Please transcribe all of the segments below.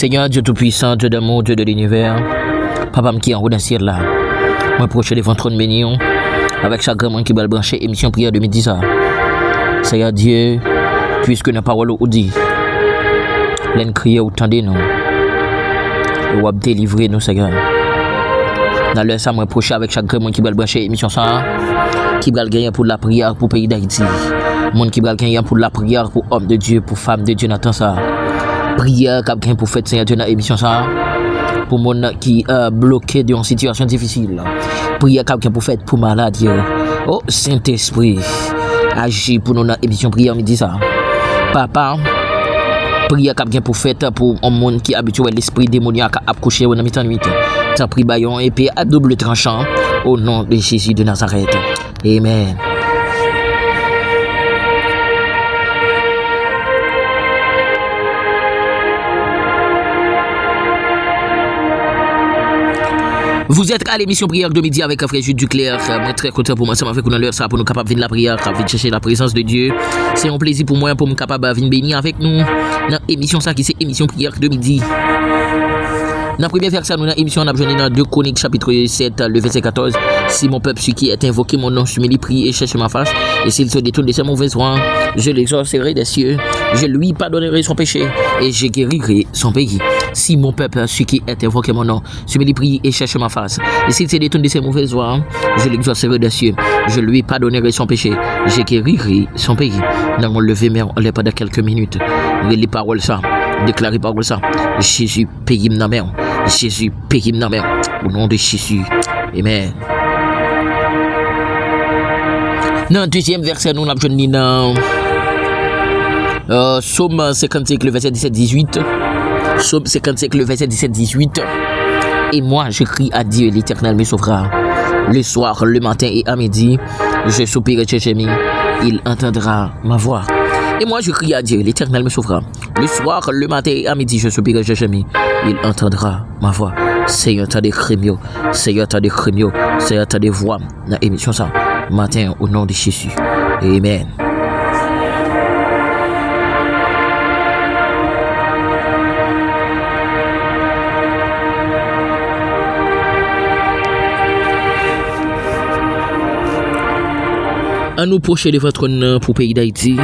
Seigneur, Dieu Tout-Puissant, Dieu d'amour, Dieu de l'univers, Papa qui est en haut dans le ciel là, moi proche devant trône béni, avec chaque grand monde qui va le brancher, émission prière 2010. Seigneur Dieu, puisque nos paroles ou dit, l'en crier autant de nous, ou délivrer nous, Seigneur. Dans le ça, moi proche avec chaque grand monde qui va le brancher, émission ça, qui va le gagner pour la prière pour le pays d'Haïti, monde qui va le gagner pour la prière pour homme de Dieu, pour femme de Dieu, n'attend ça. Prière quelqu'un pour faire Seigneur Dieu dans l'émission ça pour monde qui bloqué dans une situation difficile. Prière quelqu'un pour faire pour malade. Oh Saint-Esprit, agis pour nous dans l'émission prière midi ça. Papa, prière quelqu'un pour faire pour un monde qui habitué l'esprit démoniaque à coucher dans mi-temps nuit. T'as pris baillon et puis à double tranchant au nom de Jésus de Nazareth. Amen. Vous êtes à l'émission prière de midi avec frère Jules Duclerc. Moi très content pour moi ça avec nous dans l'heure ça pour nous capable venir la prière, venir chercher la présence de Dieu. C'est un plaisir pour moi pour me capable venir bénir avec nous dans l'émission ça qui c'est émission prière de midi. Dans la première verset, nous dans l'émission, on a besoin dans 2 Chroniques, chapitre 7, le verset 14. Si mon peuple, celui qui est invoqué mon nom, je prie et cherche ma face, et s'il se détourne de ses mauvaises voies, je l'exaucerai des cieux, je lui pardonnerai son péché, et je guérirai son pays. Si mon peuple, celui qui est invoqué mon nom, je prie et cherche ma face, et s'il se détourne de ses mauvaises voies, je l'exaucerai des cieux, je lui pardonnerai son péché, je guérirai son pays. Dans mon lever, mais on l'est pendant quelques minutes. Les paroles ça, déclarer paroles ça. Jésus, pays ma mère. Jésus, pays ma mère. Au nom de Jésus. Amen. Dans le deuxième verset, nous avons besoin dans Psaume 55, le verset 17-18. Psaume 55, le verset 17-18. Et moi, je crie à Dieu, l'Éternel me sauvera. Le soir, le matin et à midi, je soupirai, je gémis. Il entendra ma voix. Et moi, je crie à Dieu, l'Éternel me sauvera. Le soir, le matin et à midi, je soupirai, je gémis. Il entendra ma voix. Seigneur, t'as des crimes, Seigneur, t'as des crimes, Seigneur, t'as des voix. Dans l'émission ça, matin, au nom de Jésus. Amen. À nous procher de votre nom pour le pays d'Haïti.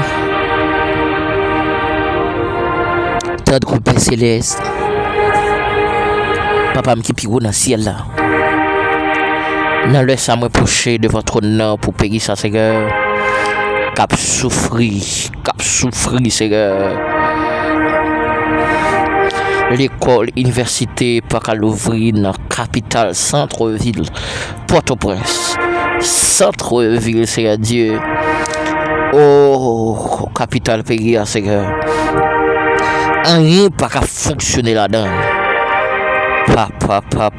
T'as de groupe céleste. Papa qui pire dans le ciel là. Dans le sang, moi procher de votre nom pour le pays, ça, Seigneur. Cap souffrir, Seigneur. L'école, université, pas qu'à l'ouvrir dans la capitale, centre-ville, Port-au-Prince. Centre-ville, Seigneur Dieu. Oh, capitale pays, Seigneur. Rien pas qu'à fonctionner là-dedans. Papa,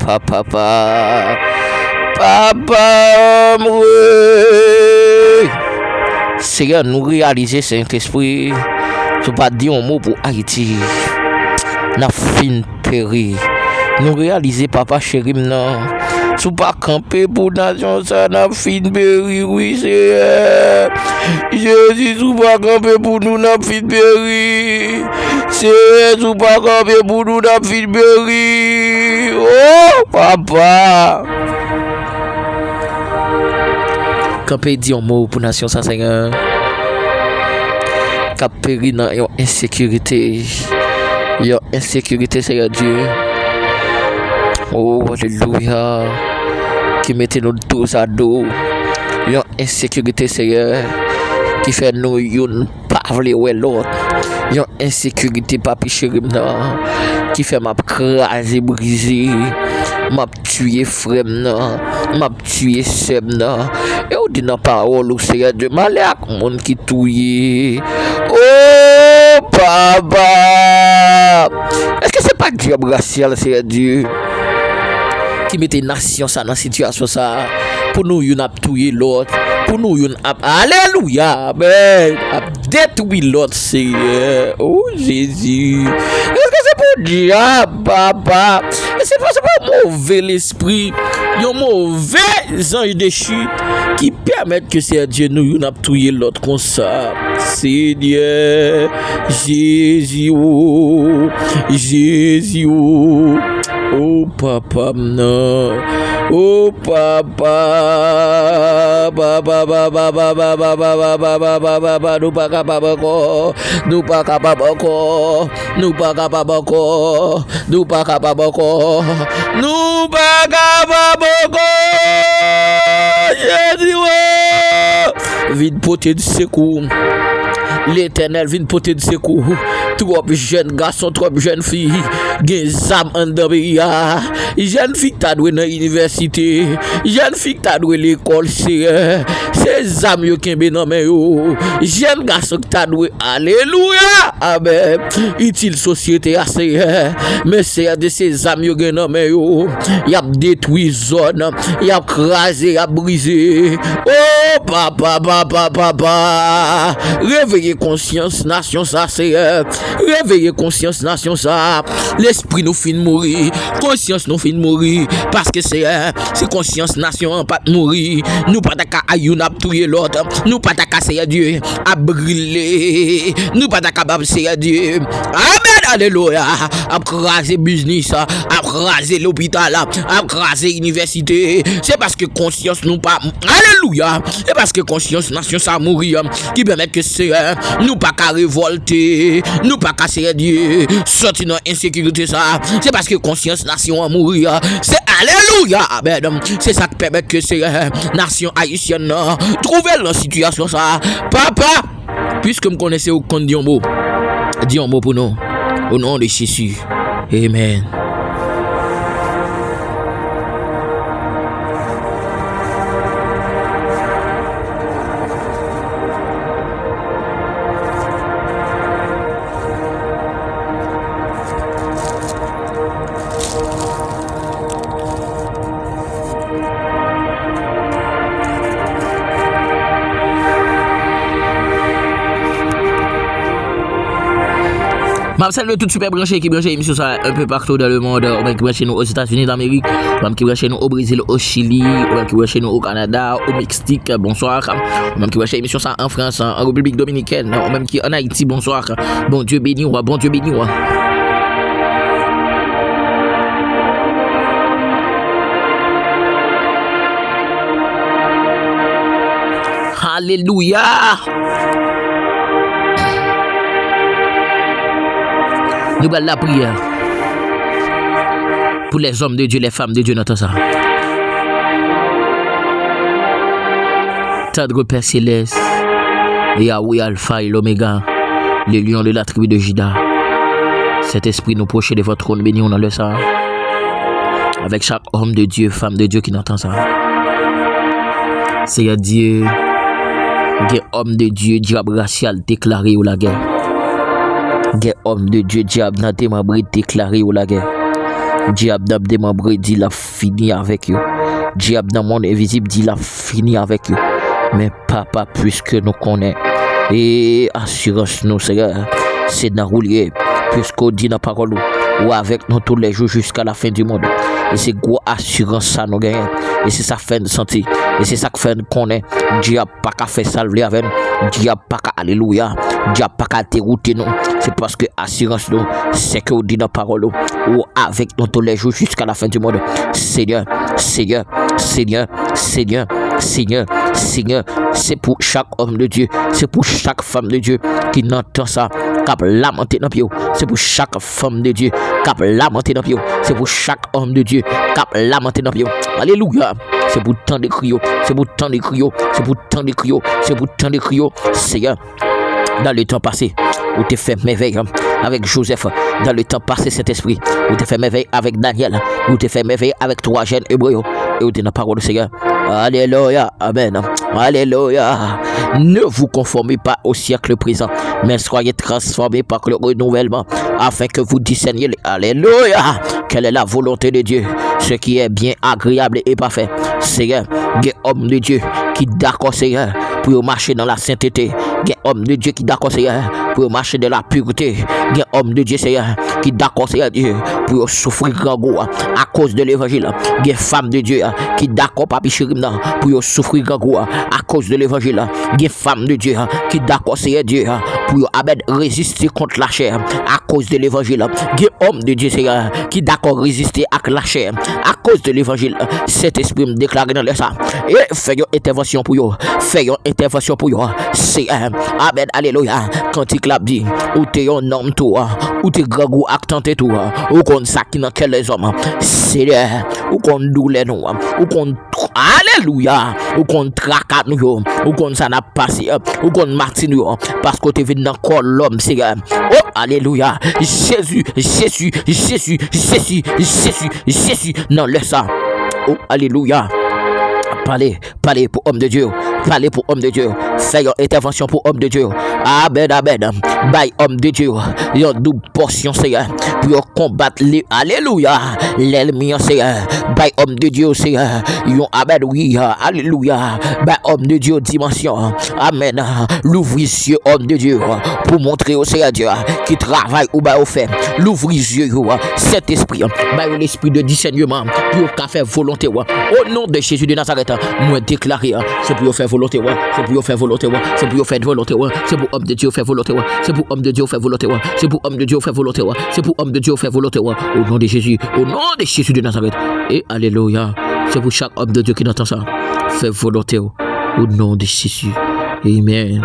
Seigneur, nous réaliser Saint-Esprit. Tu pas dire un mot pour Haïti. N'a fin péri. Nous réaliser papa chéri non. Tu pas camper pour nation ça n'a fin péri oui c'est. Jésus tu pas camper pour nous n'a fin péri. C'est tu pas camper pour nous n'a fin péri. Oh papa. Camper dit un mot pour nation ça Seigneur. Cap péri dans insécurité. Yo insécurité Seigneur Dieu. Oh alléluia. Qui mettait nous tous à dos. Yo insécurité Seigneur. Qui fait nous yon pas vle ou l'autre. Yo insécurité papi chéri non. Qui fait m'a craser briser. M'a tuer frère non. M'a tuer sœur non. Et on dit dans parole Seigneur Dieu malheur monde qui touye. Oh papa. Est-ce que c'est pas Dieu racial Seigneur Dieu qui mettait nation ça dans situation ça pour nous yon a touyer l'autre pour nous yon a alléluia amen a détruire l'autre Seigneur. Oh Jésus. Est-ce que c'est pour Dieu papa? C'est pas mauvais l'esprit, un mauvais ange de chute qui permettre que c'est Dieu nous n'a touillé l'autre comme ça. Seigneur Jésus, Jésus, oh papa non, oh papa, papa, papa, papa, papa, papa, papa, nous pas capable encore, nous pas capable encore, nous pas capable encore, nous pas capable encore, nous pas capable encore, Jésus, vite porter de secours. L'Éternel vient porter de secours. Trop jeunes garçons, trop jeunes filles, gen zam en dans pays. Jeune fille t'a doué dans l'université, jeune fille t'a doué l'école, c'est zam yo kembe nan men yo. Jeune garçon t'a doué, alléluia, amen. Utile société assez, mais c'est de ces zam yo gen nan men yo. Y a détruit zone, y a crasé, y a brisé. Oh papa, papa, papa, réveillez conscience nation ça c'est réveillez conscience nation ça. L'esprit nous fin mourir, conscience nous fin mourir parce que c'est conscience nation pas mourir. Nous pas ta ayoun a tuer l'autre, nous pas ta c'est Dieu a brûler, nous pas ta capable c'est Dieu. Amen, alléluia. A craser business, a craser l'hôpital, a craser université. C'est parce que conscience nous pas, alléluia. C'est parce que conscience nation ça mourir qui permet que c'est nous pas qu'à révolter, nous pas qu'à c'est Dieu sortir dans insécurité ça. C'est parce que conscience nation a mourir. C'est alléluia. Amen. C'est ça qui permet que c'est nation haïtienne trouver la situation ça. Papa, puisque me connaissez au compte dis un mot pour nous au nom de Jésus. Amen. Salut tout super branché qui branché émission ça un peu partout dans le monde, ou même qui branché nous aux États-Unis d'Amérique, ou même qui branché nous au Brésil, au Chili, ou même qui branché nous au Canada, au Mexique, bonsoir, ou même qui branché émission ça en France, en République Dominicaine, ou même qui en Haïti, bonsoir. Bon Dieu béni ou bon Dieu béni ou. Alléluia. Nous allons la prière pour les hommes de Dieu, les femmes de Dieu, notre ça. Tendre Père Céleste, Yahweh Alpha et l'Oméga, le lion de la tribu de Juda. Cet esprit nous proche de votre trône, béni, on a le ça. Avec chaque homme de Dieu, femme de Dieu qui n'entend ça. Seigneur Dieu, des hommes de Dieu, diable racial déclaré ou la guerre. Des hommes de Dieu, diable n'a démembré déclaré ou la guerre. Diable n'a démembré dit la fini avec eux. Diable dans le monde invisible dit la fini avec eux. Mais papa, puisque nous connaissons et assurance nous, Seigneur, c'est dans roulier, puisqu'on dit dans la parole ou avec nous tous les jours jusqu'à la fin du monde. Et c'est gros assurance ça nous gagne. Et c'est ça fait de sentir. Et c'est ça que fait qu'on est. Diable pas qu'à faire salver avec nous. Diable pas qu'à alléluia. Diable pas qu'à dérouter nous. C'est parce que assurance nous, c'est que on dit dans la parole ou avec nous tous les jours jusqu'à la fin du monde. Seigneur, Seigneur, Seigneur, Seigneur, Seigneur, Seigneur, c'est pour chaque homme de Dieu, c'est pour chaque femme de Dieu qui n'entend ça, qui a lamenté dans pied. C'est pour chaque femme de Dieu qui a lamenté dans pied. C'est pour chaque homme de Dieu qui a lamenté dans pied. Alléluia. C'est pour tant de cris, c'est pour tant de cris, c'est pour tant de cris, c'est pour tant de cris. Seigneur, dans le temps passé, où tu fait merveille avec Joseph, dans le temps passé, cet esprit, où tu fait merveille avec Daniel, où tu fait merveille avec trois jeunes hébreux, et où tu n'as parole du Seigneur. Alléluia, amen, alléluia. Ne vous conformez pas au siècle présent, mais soyez transformés par le renouvellement, afin que vous discerniez, alléluia, quelle est la volonté de Dieu, ce qui est bien agréable et parfait. Seigneur, des hommes de Dieu qui d'accord, Seigneur, pour marcher dans la sainteté, gen homme de Dieu qui d'accord Seigneur pour marcher de la pureté, gen homme de Dieu Seigneur qui d'accord Seigneur Dieu pour souffrir grand goût à cause de l'évangile, gen femme de Dieu qui d'accord papi chérim pour souffrir grand goût à cause de l'évangile, gen femme de Dieu qui d'accord Seigneur Dieu pour résister contre la chair à cause de l'évangile, gen homme de Dieu Seigneur qui d'accord résister à la chair à cause de l'évangile. Cet esprit me déclare dans le ça et fait une intervention pour yo, fait une intervention pour yo. C'est amen, alléluia. Quand il clap dit ou t'es un homme toi, ou t'es grand goût actenté toi, ou qu'on ça qui dans quel les hommes, c'est ou qu'on douleur nous, ou qu'on alléluia, ou qu'on traque nous, ou qu'on ça n'a passé, ou qu'on martine nous, parce que t'es venu dans corps l'homme, c'est oh alléluia, Jésus, Jésus, Jésus, Jésus, Jésus, Jésus, non laisse ça, oh alléluia. Parlez pour homme de Dieu. Parlez pour homme de Dieu. Faites une intervention pour homme de Dieu. Amen, amen. By homme de Dieu. Une double portion, Seigneur. Pour combattre les. Alléluia. L'ennemi, Seigneur. By homme de Dieu, Seigneur. Amen, oui. Alléluia. By homme de Dieu, dimension. Amen. L'ouvrir yeux, homme de Dieu. Pour montrer au Seigneur Dieu qui travaille ou au fait. L'ouvrir yeux, cet esprit. By l'esprit de discernement. Pour faire volonté. Au nom de Jésus de Nazareth. Moi déclarer c'est pour faire volonté c'est pour faire volonté c'est pour faire volonté c'est pour homme de Dieu faire volonté c'est pour homme de Dieu faire volonté c'est pour homme de Dieu faire volonté c'est pour homme de Dieu faire volonté au nom de Jésus de Nazareth et alléluia c'est pour chaque homme de Dieu qui entend ça faire volonté au nom de Jésus amen.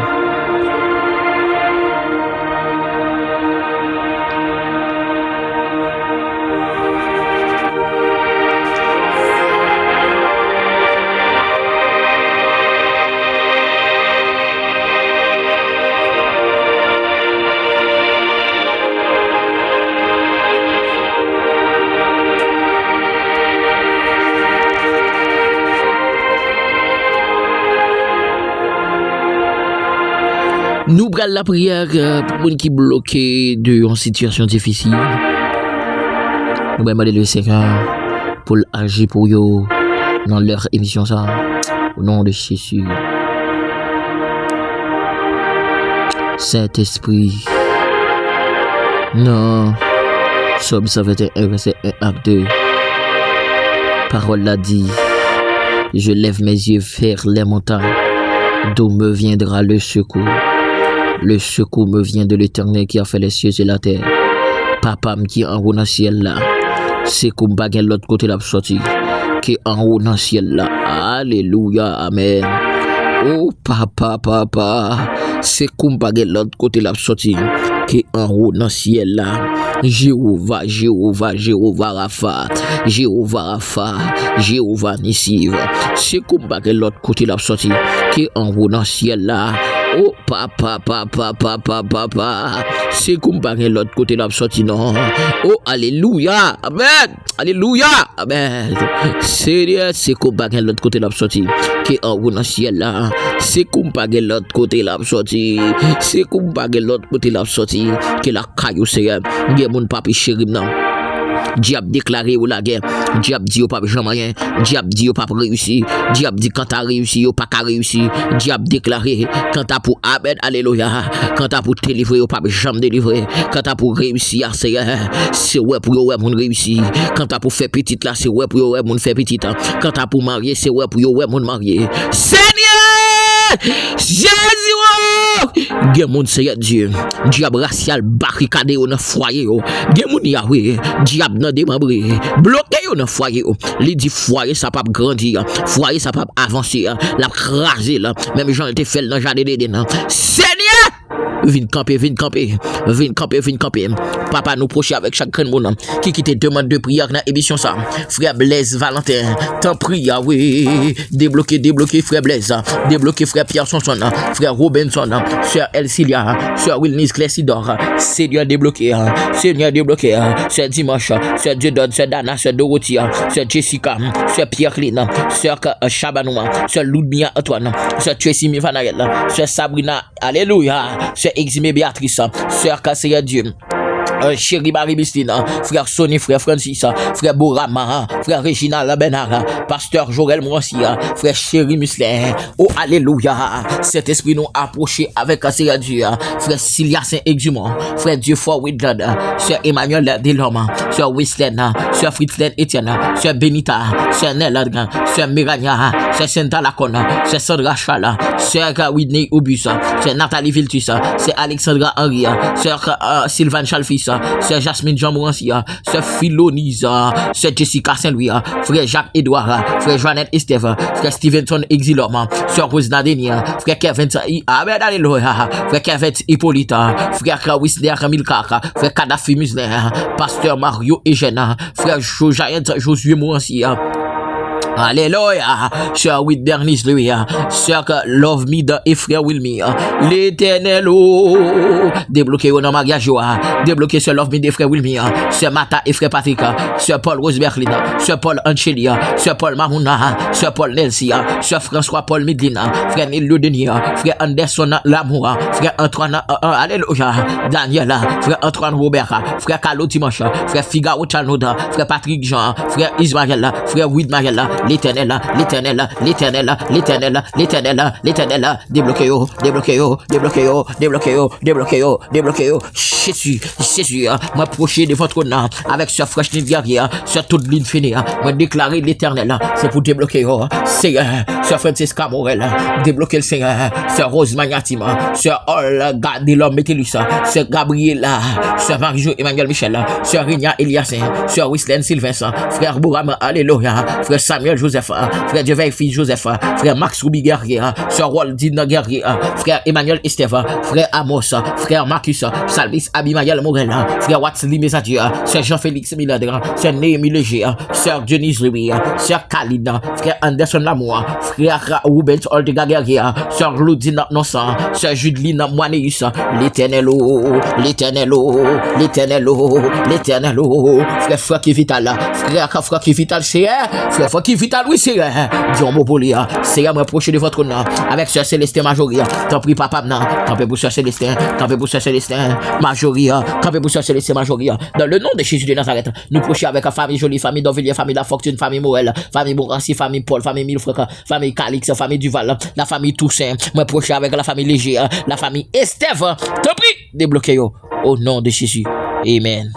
Nous prenons la prière pour les qui bloqués en situation difficile. Nous demander le Seigneur pour agir pour eux dans leur émission ça. Au nom de Jésus. Saint-Esprit. Non. Somme 121, verset 1 à 2. Parole l'a dit. Je lève mes yeux vers les montagnes. D'où me viendra le secours? Le secours me vient de l'Éternel qui a fait les cieux et la terre. Papa qui est en haut dans le ciel là. C'est comme baguette l'autre côté la sortie. Qui est en haut dans le ciel là. Alléluia. Amen. Oh papa. C'est comme baguette l'autre côté la sortie. Qui est en haut dans le ciel là. Jéhovah Rapha. Jéhovah Nissiv. C'est comme baguette l'autre côté la sortie. Qui est en haut dans le ciel là. Oh papa, c'est comme par l'autre côté de la sortie non. Oh alléluia, amen, alléluia, amen. C'est comme par l'autre côté de la sortie qui est en haut dans le ciel là. C'est comme par l'autre côté de la sortie. C'est comme par l'autre côté de la sortie qui est la caillou Seigneur. Il y a mon papi chéri non. Diable déclaré ou la guerre. Diable dit au pas jamais rien. Diable dit au pas réussi. Diable dit quand t'as réussi, au pas qu'à réussi. Diable déclaré quand t'as pour amen, alléluia. Quand t'as pour te délivrer, au pas jamais délivrer. Quand t'as pour réussir, c'est ouais pour ouais mon réussi. Quand t'as pour faire petite là, c'est ouais pour ouais mon faire petite. Quand t'as pour marier, c'est ouais pour ouais mon marier. Seigneur Jésus, gen moun Seigneur Dieu, diable racial barricadé dans foyer yo. Gen moun Yahweh, diable nan démembré, bloqué yo dans foyer yo. Li dit foyer ça pas grandir, foyer ça pas avancer, la craser là. Même Jean était fait dans jardin d'Éden. Seigneur Vin camper. Papa nous proche avec chaque monde qui quitte demande de prière dans émission ça. Frère Blaise Valentin, t'en prie oui. Débloquer frère Blaise, débloquer frère Pierre Sonson, frère Robinson, sœur Elcilia, sœur Wilnis Clessidor, Seigneur débloqué, sœur Dimanche, sœur Diodone, sœur Dana, sœur Dorothea, sœur Jessica, sœur Pierre Clin, sœur Chabanouma, sœur Ludmia Antoine, sœur Tracy Mivanaël, sœur Sabrina, alléluia, sœur Eximé Béatrice, sœur Seigneur Dieu. Chéri Marie Bistine, frère Sonny, frère Francis, frère Bourama, frère Réginald Benara, pasteur Jorel Moussia, frère Chéri Muslin. Oh alléluia, cet esprit nous approché avec Seigneur Dieu, frère Cilia Saint-Exumant, frère Dieu Fort Whitland, sœur Emmanuel Delorme, sœur Wislaine, sœur Fritzlen Etienne, sœur Benita, sœur Neladgan, sœur Mirania, sœur Santa Lacona, sœur Sandra Chala, sœur Whitney Obus, sœur Nathalie Viltus, sœur Alexandra Henry, sœur Sylvain Chalfis, sœur Jasmine Jean Morancy, sœur Philonisa, sœur Jessica Saint-Louis, frère Jacques Edouard, frère Joannette Esteve, frère Stevenson Exilom, sœur Rosna Denia, frère Kevin Amen Alléluia, frère Kevin Hippolyte, frère Wisner Milkaka, frère Kadhafi Muslin, pasteur Mario Eugène, frère Josué Morancy. Alléluia, sœur Whit Bernice, lui, sœur Love Me et frère Wilmy, l'éternel, débloqué au nom mariage, débloqué sœur Love Me et frère Wilmy, sœur Mata et frère Patrick, sœur Paul Rose Berlin, sœur Paul Anchelia, sœur Paul Mamouna, sœur Paul Nelsia, sœur François Paul Midlina, frère Neil Denis, frère Anderson Lamour, frère Antoine, alléluia, Daniela, frère Antoine Robert, frère Carlo Dimanche, frère Figaro Chalnoda, frère Patrick Jean, frère Ismaël, frère Widmaël, l'éternel, l'éternel, l'éternel, l'éternel, l'éternel, l'éternel, débloqué, débloqué, débloqué, débloqué, débloqué, débloqué, Jésus, Jésus, m'approcher de votre nom avec ce fraîche guerrière, sur toute ligne finie, me déclarer l'éternel, c'est pour débloquer, Seigneur, sur Francisca Morel, débloquer le Seigneur, sur Rose Magnatima, sur Olga Delorme Métellus, sur Gabriela, sur Marie-Jo Emmanuel Michel, sur Rigna Eliasin, sur Wislaine Sylvain, frère Bourama, alléluia, frère Samuel Joseph, frère Dieu fils Joseph, frère Max Ruby Guerrier, frère Waldine Guerrier, frère Emmanuel Esteva, frère Amos, frère Marcus, Salvis Abimael Morel, frère Watsli Mesadieu, sœur Jean-Félix Miladre, sœur Néhémie Léger, sœur Denise Louis, sœur Kalina, frère Anderson Lamour, frère Rubens Oltega Guerrier, sœur Claudine Nonsan, sœur Judeline Moineus, l'éternel, l'éternel, l'éternel, l'éternel, frère qui vital, frère qui vital, c'est frère qui vital, oui, c'est Dieu mon polia, c'est à m'approcher de votre nom avec sœur Célestin Majoria, tant pis papa, tant pis pour sœur Célestin, tant pis pour sœur Célestin Majoria, tant pis pour sœur Célestin Majoria, dans le nom de Jésus de Nazareth, nous prochons avec la famille Jolie, famille d'Orvilliers, famille La Fortune, famille Morel, famille Bourassi, famille Paul, famille Milfrec, famille Calix, famille Duval, la famille Toussaint, m'approcher avec la famille Léger, la famille Estève, tant pis, débloquez au nom de Jésus, amen.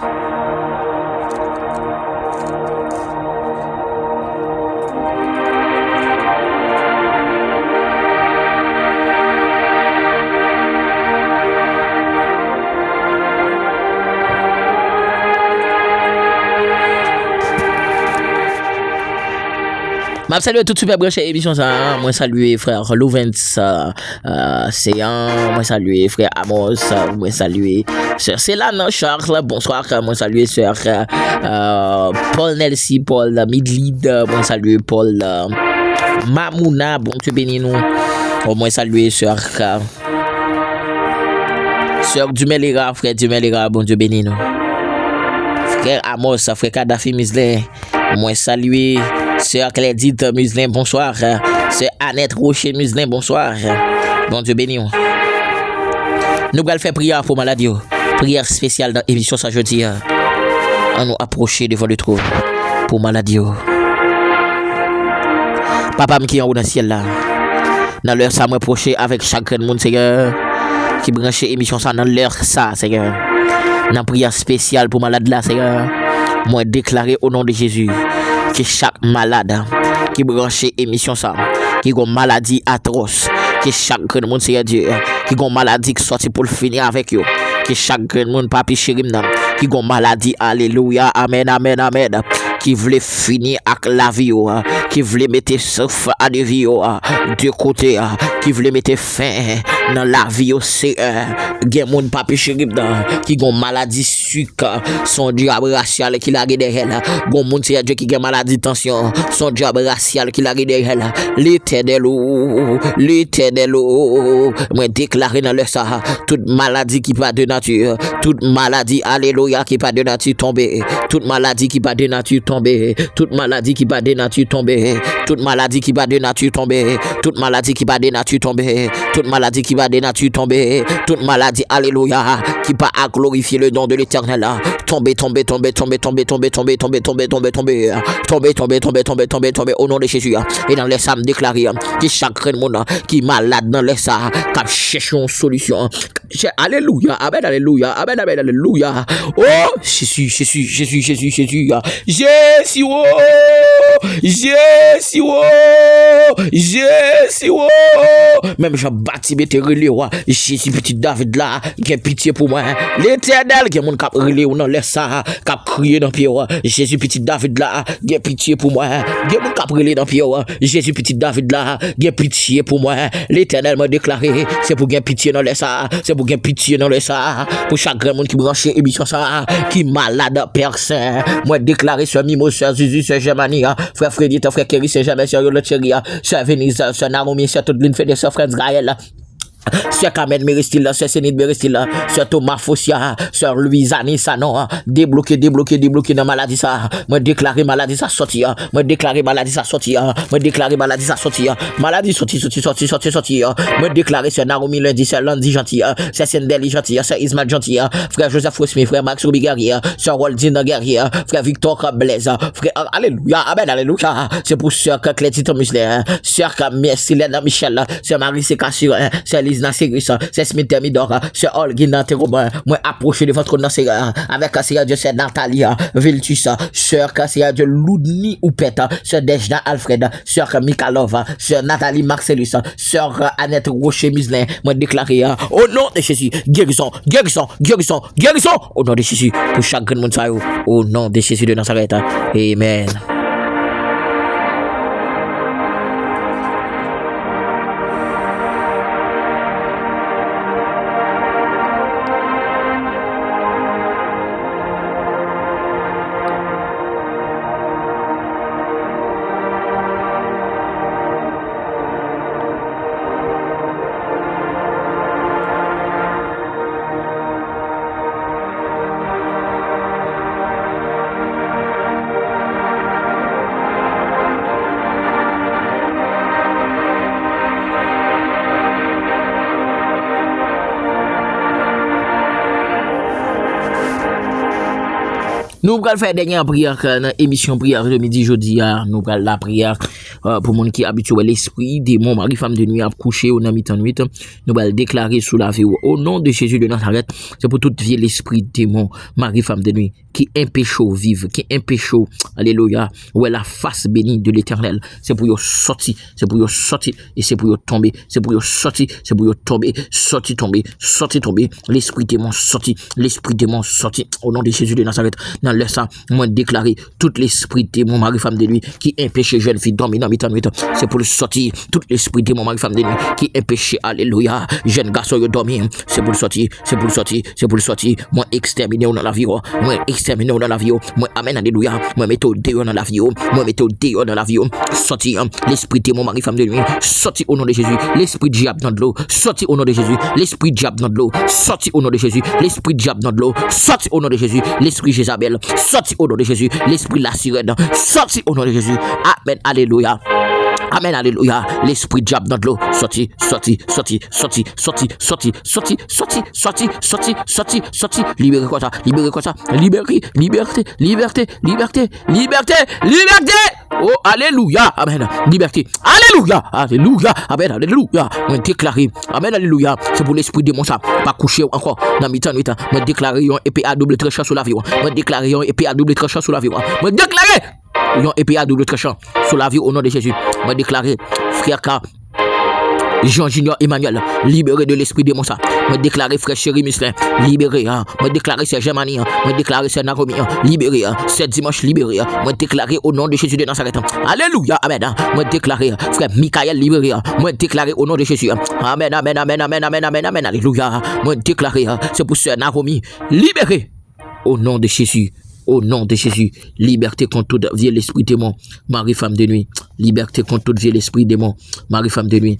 Je salue tout super branché émission ça. Moi saluer frère Louvens Séan, moi saluer frère Amos, moi saluer sœur Célane Charles, bonsoir, moi saluer sœur Paul Nelsi, Paul Midlid, moi saluer Paul Mamouna, bon Dieu bénis nous. Moi saluer sœur Dumelera, frère Dumelera, bon Dieu bénis nous. Frère Amos, frère Kadhafi Muslin, moi saluer sœur Clédite Muslin, bonsoir. Sœur Annette Rocher Muslin, bonsoir. Bon Dieu béni. Nous allons faire prière pour maladie. Prière spéciale dans l'émission ça jeudi. On nous approcher devant le trône pour maladie. Papa qui est en haut dans le ciel là. Dans l'heure ça m'approcher avec chaque monde Seigneur qui branche émission ça dans l'heure ça Seigneur. Dans prière spéciale pour malade là Seigneur. Moi déclarer au nom de Jésus que chaque malade qui branche émission ça, qui a une maladie atroce, que chaque monde Seigneur Dieu, qui a une maladie qui sorti pour finir avec eux, que chaque monde papi chérim qui a une maladie, alléluia, amen, amen, amen, qui voulait finir avec la vie, qui voulait mettre sauf à la vie de côté, qui voulait mettre fin dans la vie c'est gen moun papi chérim qui a une maladie sucre, son diable racial qui l'a derrière, gon moun Seigneur Dieu qui a une maladie de tension, son diable racial qui l'a derrière, l'éternel, moi déclarer dans le ça, toute maladie qui pas de nature, toute maladie, alléluia, qui pas de nature tomber, toute maladie qui pas de nature tomber, toute maladie qui pas de nature tomber, toute maladie qui va de nature tomber, toute maladie qui va de nature tomber, toute maladie qui va de nature tomber, toute maladie, alléluia, qui va à glorifier le nom de l'Éternel, tomber, tomber, tomber, tomber, tomber, tomber, tomber, tomber, tomber, tomber, tomber, tomber, tomber, tomber, tomber, tomber, tomber, au nom de Jésus, et dans les psalms déclarés, qui chacun monde qui est malade dans les ça, qui cherche une solution, alléluia, amen, alléluia, amen, amen, alléluia, oh, Jésus, Jésus, Jésus, Jésus, Jésus, Jésus, oh, Jésus, oh, Jésus, oh, même j'ai bâti mes relais, Jésus, petit David là, qui a pitié pour moi, l'Éternel, qui a mon cap relais, on laisse ça, qui a crié dans pied, Jésus, petit David là, qui a pitié pour moi, qui a mon cap relais dans pied, Jésus, petit David là, qui a pitié pour moi, l'Éternel m'a déclaré, c'est pour gagner pitié dans les ça, c'est pour gagner pitié dans les ça, pour chaque grand monde qui branche émission ça, qui malade personne, moi déclaré sur Mimo, sur Jésus, sur Germanie, frère Freddy, frère Kerry, c'est jamais sur le Thierry, sur Venise, sur Naomi, sur toute l'une fait de sur Frère Gaël, sur Kamen Meristil, sur Sénit Meristil, sur Thomas Fossia, sur Louise Sanon, débloqué dans maladie ça, moi déclaré maladie ça sorti, moi déclaré maladie ça sorti, moi déclaré maladie ça sorti, maladie sorti, moi déclaré sur Naomi lundi, sur lundi gentil, sur Sendeli gentil, sur Ismaël gentil, frère Joseph Fosmi, frère Max Ruby guerrier, sur Waldine guerrier, frère Victor Blaise, frère alléluia, amen, alléluia, c'est pour sœur Clétie Musler, sœur Silena Michel, sœur Marie Sécassure, sœur Lise Nassérus, c'est Smith Midor, c'est Olguin Nanteroban, moi approché de votre nom, avec Cassia de c'est Nathalie, Viltus, sœur Cassia de Loudni Oupeta, sœur Dejna Alfred, sœur Mikalova, sœur Nathalie Marcellus, sœur Annette Rocher Mislin, moi déclaré, au nom de Jésus, guérison, guérison, guérison, guérison, au nom de Jésus, pour chaque grand monde, au nom de Jésus de Nazareth, amen. Nous allons faire dernière prière dans l'émission prière de midi jeudi. Nous allons la prière pour monde qui habitué l'esprit démon mari femme de nuit à coucher au mi-temps nuit. Nous allons déclarer sous la vie au nom de Jésus de Nazareth. C'est pour toute vie l'esprit démon mari femme de nuit qui empêche vivre, qui empêche alléluia ou la face bénie de l'Éternel. C'est pour yo sortir, c'est pour yo sortir et c'est pour yo tomber, c'est pour yo sortir, c'est pour yo tomber, sortir tomber, sortir tomber. L'esprit démon sorti, l'esprit démon sorti au nom de Jésus de Nazareth. Dans le sang, moi déclarer tout l'esprit démon mari femme de nuit qui empêche jeune fille dormir dans mi-temps nuit. C'est pour le sortir tout l'esprit démon mari femme de nuit qui empêche alléluia jeune garçon yo dormir. C'est pour le sortir, c'est pour le sortir, c'est pour le sortir. Moi exterminer dans la vie, moi exterminer dans la vie, moi amen alléluia. Moi mettre dehors dans la vie, moi mettre dehors dans la vie. Sortir l'esprit démon mari femme de nuit, sortir au nom de Jésus. L'esprit diable dans de l'eau, sortir au nom de Jésus. L'esprit diable dans de l'eau, sortir au nom de Jésus. L'esprit diable dans de l'eau, sortir au nom de Jésus. L'esprit Jézabel, sorti au nom de Jésus. L'esprit la sirène, sorti au nom de Jésus. Amen, alléluia. Amen, alléluia. L'esprit diable dans de l'eau, sorti, sorti, sorti, sorti, sorti, sorti, sorti, sorti, sorti, sorti, sorti, sorti. Libérez quoi ça, libérez quoi ça, liberté, liberté, liberté, liberté, liberté, liberté. Oh, alléluia, amen, liberté, alléluia, alléluia, amen, alléluia. On déclaré, amen, alléluia. C'est pour l'esprit démon ça, pas coucher encore dans mi-temps nuit. On déclaré une épée à double tranchant sur la vie. On déclaré une épée à double tranchant sur la vie. On déclaré une épée à double tranchant sur la vie au nom de Jésus. On déclaré frère K. Jean Junior Emmanuel, libéré de l'esprit démon ça. Me déclaré frère chéri Mislin, libéré. Me déclaré c'est Germanie, me déclaré c'est Nagomi, libéré. C'est dimanche libéré. Me déclaré au nom de Jésus de Nazareth. Alléluia, amen. Me déclaré frère Michael libéré. Me déclaré au nom de Jésus. Amen, amen, amen, amen, amen, amen, amen. Alléluia. Me déclaré c'est pour sœur Nagomi, libéré au nom de Jésus. Au nom de Jésus, liberté contre toute vie l'esprit démon, mari femme de nuit. Liberté contre toute vie l'esprit démon, mari femme de nuit.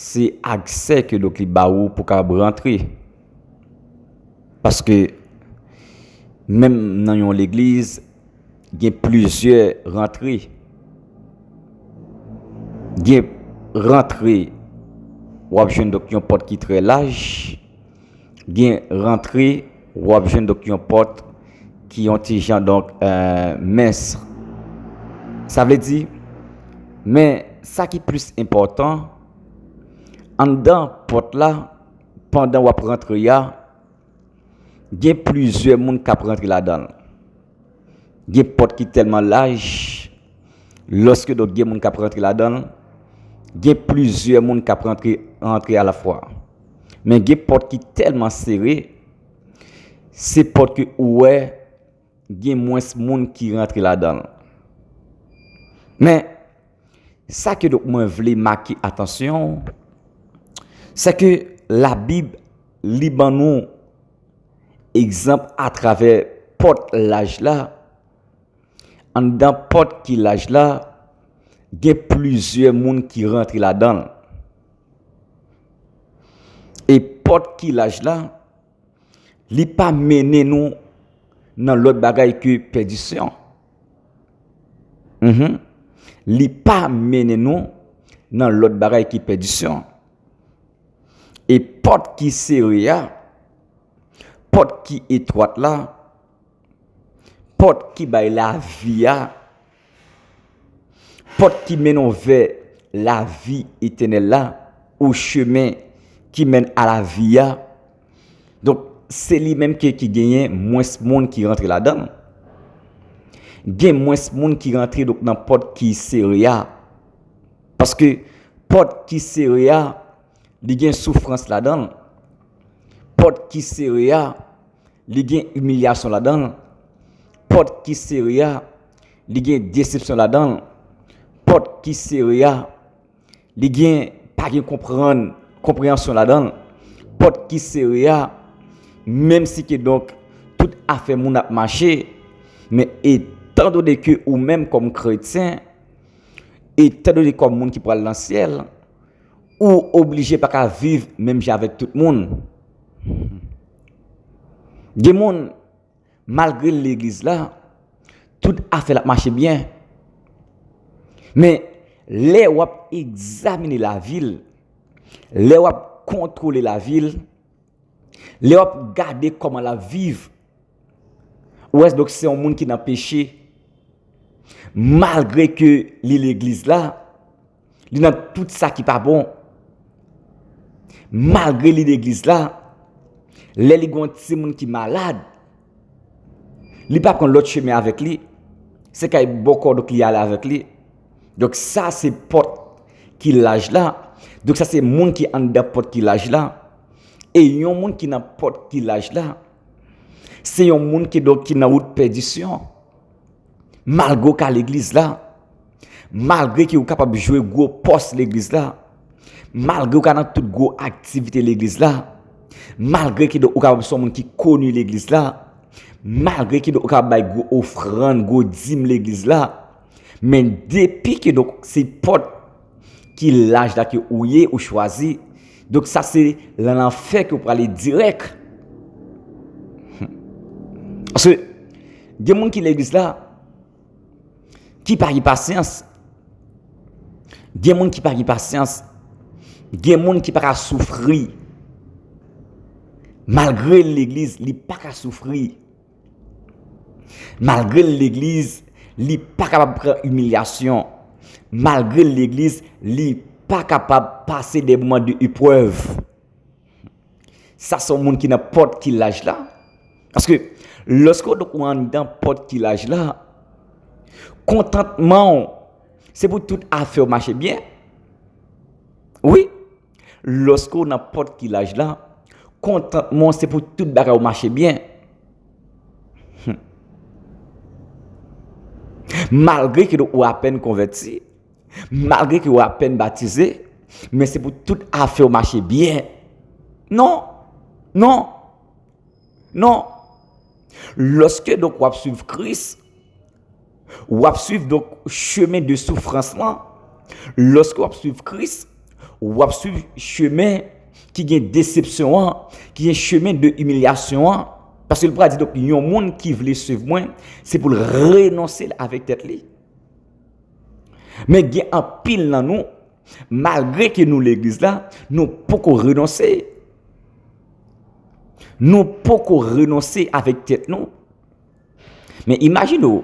c'est accès que donc les baou pour capable rentrer. Parce que même dans l'église, il y a plusieurs rentrées. Il y a rentrée ou jeune donc une porte qui est très large. Il y a rentrée ou jeune donc une porte qui ont des gens donc mince. Ça veut dire mais ça qui est plus important en dedans porte là pendant ou rentrer il y a plusieurs monde qui rentrer là-dedans. Il y a porte qui est tellement large lorsque donc il y a monde qui rentrer là-dedans. Il y a plusieurs monde qui rentrer à la fois. Mais il y a porte qui est tellement serrée, c'est porte que ouais, il y a moins de monde qui rentre là-dedans. Mais ça que donc moi voulais marquer attention, c'est que la Bible liban nous exemple à travers porte l'âge là, en dans porte qui l'âge là, il y a plusieurs monde qui rentrent là-dedans. Et porte qui l'âge là, li pas mener nous dans l'autre bagaille que perdition. Li pas mener nous dans l'autre bagaille qui perdition. Et porte qui serrée, porte qui étroite là, porte qui baille la vie, porte qui mène vers la vie éternelle là, au chemin qui mène à la vie. Donc c'est lui-même qui gagne moins de monde qui rentre là-dedans. Gagne moins de monde qui rentre donc dans porte qui serrée. Parce que porte qui serrée, il y a souffrance là-dedans. Porte qui serrée, il y a humiliation là-dedans. Porte qui serrée, il y a déception là-dedans. Porte qui serrée, il y a pas de compréhension là-dedans. Porte qui serrée, même si que donc tout a fait mon a marché, mais étant donné que ou même comme chrétien, étant donné comme monde qui parle dans le ciel, ou obligé pas qu'à vivre même avec tout le monde. Des monde malgré l'église là, tout a fait la marcher bien. Mais les wap examiner la ville, les wap contrôler la ville, les wap garder comment la vivre. Ou est-ce donc c'est un monde qui n'a péché malgré que l'église là, il a tout ça qui pas bon. Malgré l'église là, les gens qui sont malades, il pas prendre l'autre chemin avec lui, c'est qu'il y a beaucoup de qui aller avec lui. Donc ça c'est porte qui l'âge là. Donc ça c'est monde qui en dedans porte qui l'âge là. Et il y a un monde qui n'a porte qui l'âge là. C'est un monde qui donc qui n'a route perdition. Malgré qu'à l'église là, malgré qu'il est capable de jouer gros poste l'église là, malgré qu'il a toute gros activité l'église là, malgré qu'il est capable son monde qui connu l'église là, malgré qu'il est capable de gros offrande, gros dîme l'église là. Mais depuis que donc c'est porte qui l'âge là que ouye ou choisi, donc ça c'est l'enfer que pour aller direct. Parce que des gens qui l'église là qui parlent patience, des gens qui parlent patience, des gens qui parlent souffrir. Malgré l'église, il pas qu'à souffrir. Malgré l'église, il pas capable de prendre humiliation. Malgré l'église, il pas capable de passer des moments d'épreuve. Ça c'est un monde qui n'a pas de l'âge là. Parce que lorsque on est dans porte qui l'âge là, contentement, c'est pour toute affaire marcher bien. Oui, lorsqu'on a porte qui l'âge là, contentement, c'est pour toute bagarre marcher bien. Malgré que vous à peine converti, malgré que vous à peine baptisé, mais c'est pour toute affaire marcher bien. Non, non, non. Lorsque donc vous suivre Christ, vous suivre donc chemin de souffrance là, lorsque vous suivre Christ, ou ap suivre chemin qui gagne déception, qui est chemin de humiliation. Parce que le bras dit donc, il y a un monde qui veut suivre moi, c'est pour renoncer avec tête li. Mais il y a un pile dans nous, malgré que nous l'église là, nous pas renoncer. Nous pas renoncer avec tête nous. Mais imaginez,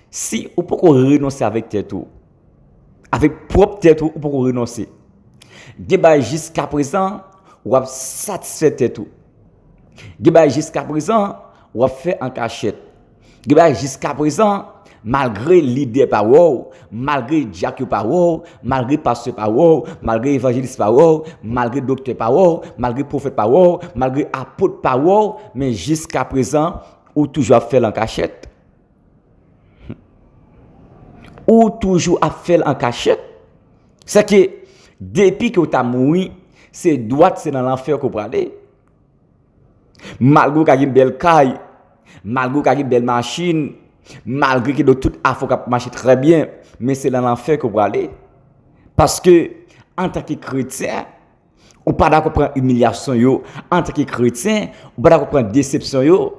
si vous pas renoncer avec tête ou, avec propre tête ou pas renoncer. Jusqu'à présent, ou a satisfait tête ou. Jusqu'à présent, ou a fait en cachette. Jusqu'à présent, malgré l'idée par wow, malgré Jacques par wow, malgré pasteur par wow, malgré évangéliste par wow, malgré docteur par wow, malgré prophète par wow, malgré apôtre par wow, mais jusqu'à présent, ou toujours fait en cachette. Ou toujours à faire en cachette. C'est que depuis que tu as mouru, c'est droite, c'est dans l'enfer qu'on peut aller. Malgré qu'il y a une belle caille, malgré qu'il y a une belle machine, malgré que tout affaire qui marche très bien, mais c'est dans l'enfer qu'on peut aller. Parce que, en tant que chrétien, on ne peut pas d'accord prendre humiliation, yo. En tant que chrétien, on ne peut pas d'accord prendre déception, yo.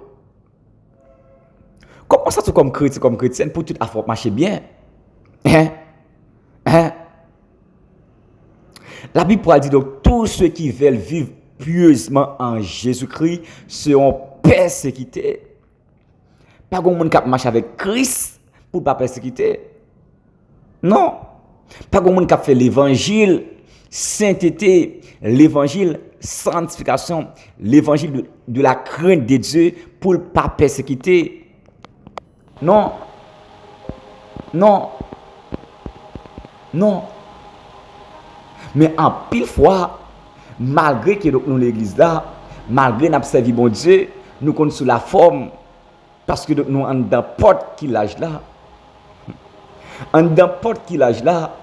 Comment ça, tu comme chrétien, pour tout affaire marcher bien? La Bible dit donc, tous ceux qui veulent vivre pieusement en Jésus-Christ seront persécutés. Pas de monde qui marche avec Christ pour ne pas persécuter. Non. Pas de monde qui fait l'évangile, sainteté, l'évangile, sanctification, l'évangile de la crainte de Dieu pour ne pas persécuter. Non. Non. Non. Mais en pile fois, malgré que nous l'église là, malgré nous servi bon Dieu, nous comptons sous la forme, parce que nous en n'importe qui l'âge là, en n'importe qui l'âge là,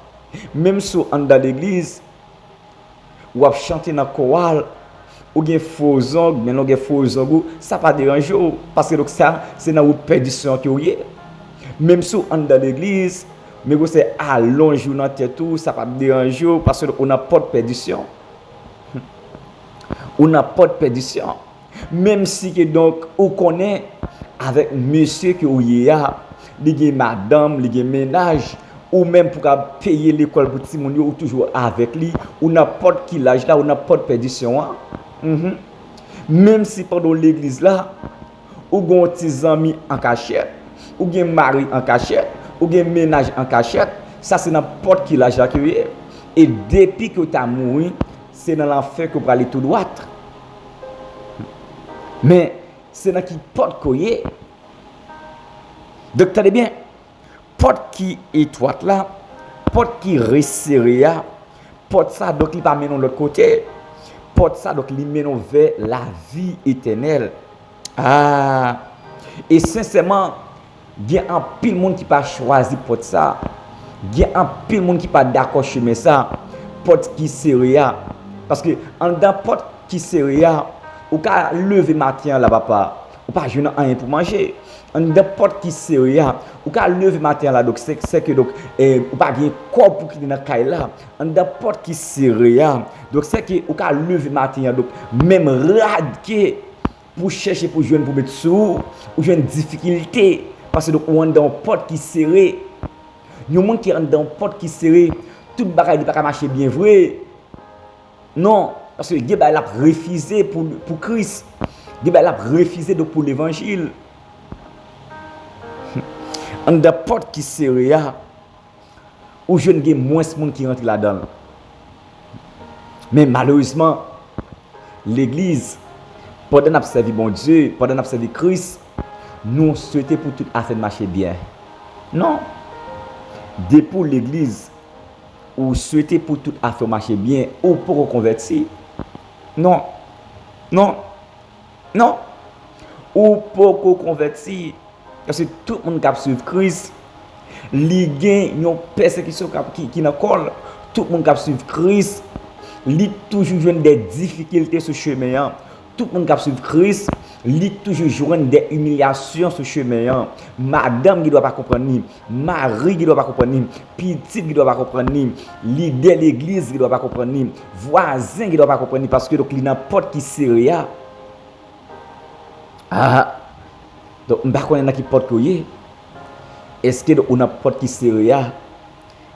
même si on dans l'église, ou à chanter dans le chorale, ou bien faux ongles, mais non faux ongles, ça pas dérange, parce que donc ça, c'est dans la perdition que vous avez. Même si on dans l'église, mais vous c'est allongé dans tête tout, ça pas déranger parce qu'on n'a pas de perdition. On n'a pas de perdition. Même si que donc on connaît avec monsieur que vous y a, les madame, les ménage ou même pour payer l'école pour petit monde ou toujours avec lui, on n'a pas de qui l'âge là, on n'a pas de perdition. Même si pendant l'église là, ou gon petits amis en cachette, ou gen mari en cachette, ou gen ménage en cachette, ça c'est n'importe qui l'âge là que et depuis que tu as mouru, c'est dans l'enfer que vous aller tout droit. Mais c'est dans qui porte koye. Donc tenez bien, porte qui étroite là, porte qui resserrée là, porte ça donc il va mener de l'autre côté, porte ça donc il mène vers la vie éternelle. Ah, et sincèrement, il y a un pile monde qui pas choisi porte ça. Il y a un pile monde qui pas d'accord chemin ça, porte qui serrée parce que en dans porte qui serrée, ou ka lever matin là papa, ou pas jeune rien pour manger. En dans porte qui serrée, ou ka lever matin là donc c'est que donc ou pas gain corps pour qui dans caille là. En dans porte qui serrée, donc c'est que ou ka lever matin donc même radquer pour chercher pour joindre pour mettre sous ou joindre difficulté parce que donc on dans porte qui serré. Nous monde qui rentre dans porte qui serré, toute bagaille pas marcher bien vrai. Non, parce que Dieu a refusé pour Christ. Dieu a refusé pour l'évangile. En dans porte qui serré ou jeune gen moins monde qui rentre là-dedans. Mais malheureusement l'église pendant n'a servi bon Dieu, pendant n'a servi Christ, nous souhaitons pour toute affaire marcher bien. Non. Depuis l'église, ou souhaitez pour toute affaire marcher bien, ou pour reconvertir. Non. Non. Non. Ou pour reconvertir. Parce que tout le monde qui suit Christ, il y a une persécution qui n'a colle. Tout le monde qui suit Christ, il toujours des difficultés sur le chemin. Tout le monde qui suit Christ, li toujours joindre des humiliations sur chemin. Madame qui doit pas comprendre ni, mari qui doit pas comprendre ni, petit qui doit pas comprendre ni, leader l'église qui doit pas comprendre ni, voisin qui doit pas comprendre ni parce que donc il n'importe qui sérieux. Ah donc m'pa connait qui porte koye. Est-ce que on a porte qui sérieux?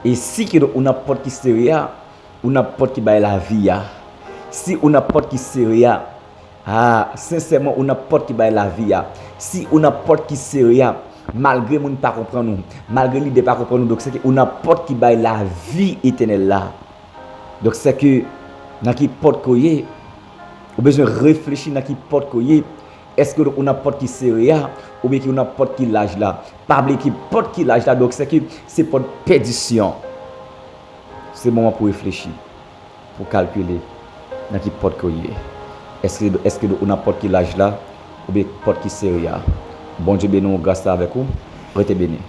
Et si que on a porte qui sérieux, on a porte qui bail la vie. Si on a porte qui sérieux, sincèrement, on a porte qui baille la vie. Si on a porte qui sérieux, malgré moun pas comprendre nous, malgré l'idée pas comprendre nous, donc c'est que on a porte qui baille la vie éternelle là. Donc c'est que dans qui porte koye, on besoin réfléchir dans qui porte koye. Est-ce que on a porte qui sérieux ou bien qu'on a porte qui l'âge là? Pas oublier qui porte qui l'âge là, donc c'est que c'est pour perdition. C'est le moment pour réfléchir, pour calculer dans qui porte koye. Est-ce que on a porte qui l'âge là ou bien porte qui sérieux? Bon Dieu béni, grâce avec vous. Restez béni.